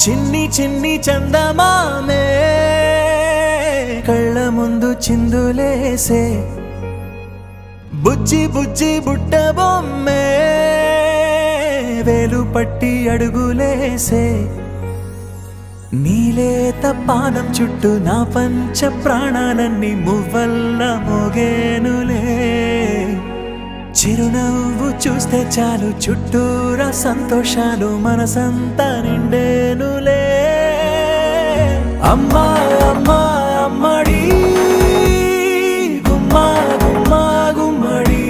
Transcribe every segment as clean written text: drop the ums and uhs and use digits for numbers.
చిన్ని చిన్ని చందమామే కళ్ళ ముందు చిందులేసే బుజ్జి బుజ్జి బుట్ట బొమ్మే వేలు పట్టి అడుగులేసే నీలేత పాదం చుట్టూ నా పంచ ప్రాణాలన్నీ మువ్వల్ల మోగేనులే చిరునవ్వు చూస్తే చాలు చుట్టూరా సంతోషాలు మనసంతా నిండేనులే అమ్మా అమ్మా అమ్మడి గుమ్మా గుమ్మా గుమ్మడి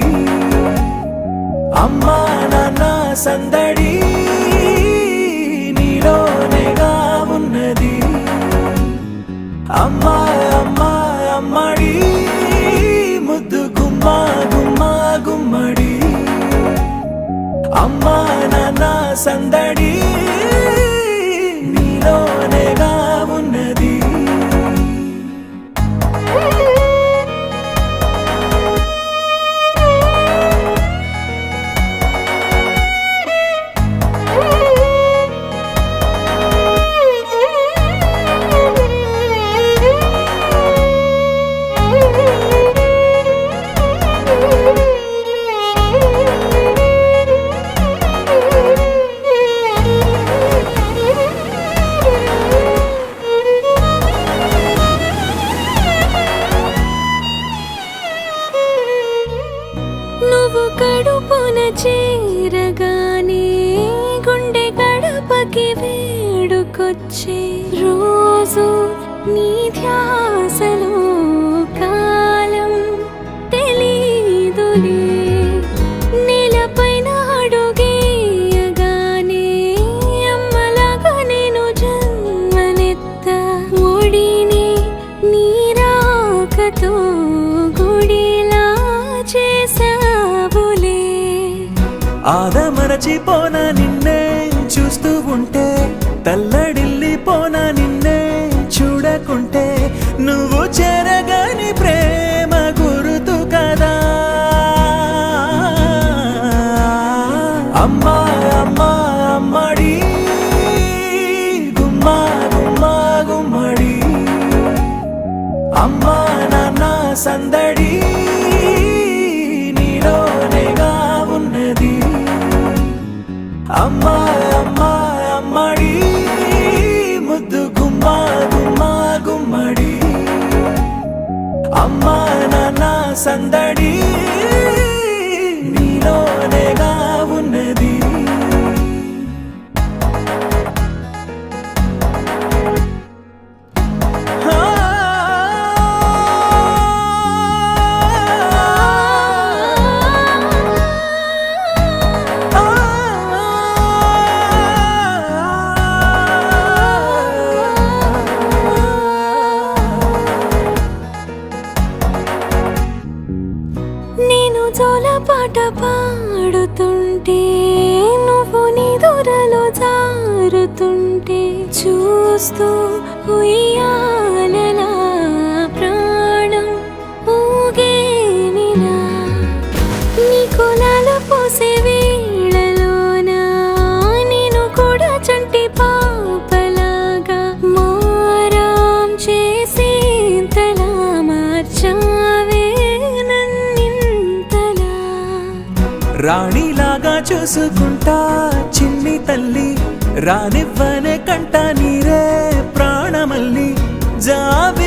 అమ్మా నాన్న సందడి నీలోనేగా ఉన్నది అమ్మా అమ్మా అమ్మడి ముద్దు గుమ్మా గుమ్మా గుమ్మడి అమ్మా నాన్న సందడి నీలోనేగా ఉన్నది నువ్వు కడుపున చేరగానే గుండె గడపకి వేడుకొచ్చే రోజు నీ ధ్యాసలో కాలం తెలీదులే నేలపైన అడుగేయగానే అమ్మలాగా నేను జన్మనెత్త ఒడిని నీ రాకతో గుడిలా చేసావులే ఆదమరచిపోన నిన్నే చూస్తూ ఉంటే తల్లడిల్లిపోన నిన్నే చూడకుంటే నువ్వు చెరగని ప్రేమ గురుతు కదా అమ్మా అమ్మా అమ్మడి గుమ్మా గుమ్మా గుమ్మడి అమ్మా నాన్న సందడి నీలోనేగా ఉన్నది అమ్మా అమ్మా అమ్మడి ముద్దు గుమ్మా గుమ్మా గుమ్మడి అమ్మా నాన్న సందడి నీలోనేగా ఉన్నది నేను జోలపాట పాడుతుంటే నువ్వు నిదురలో జారుతుంటే చూస్తూ ఉయ్యాలలా ప్రాణం ఊగేనిలా నీ కులాల పోసే వేళలోన నేను కూడా చంటి పాపలాగా మారాం చేసేంతలా మార్చావే రాణిలాగా చూసుకుంటా చిన్ని తల్లి రానివ్వనే కంట నీరే ప్రాణమల్లి జావ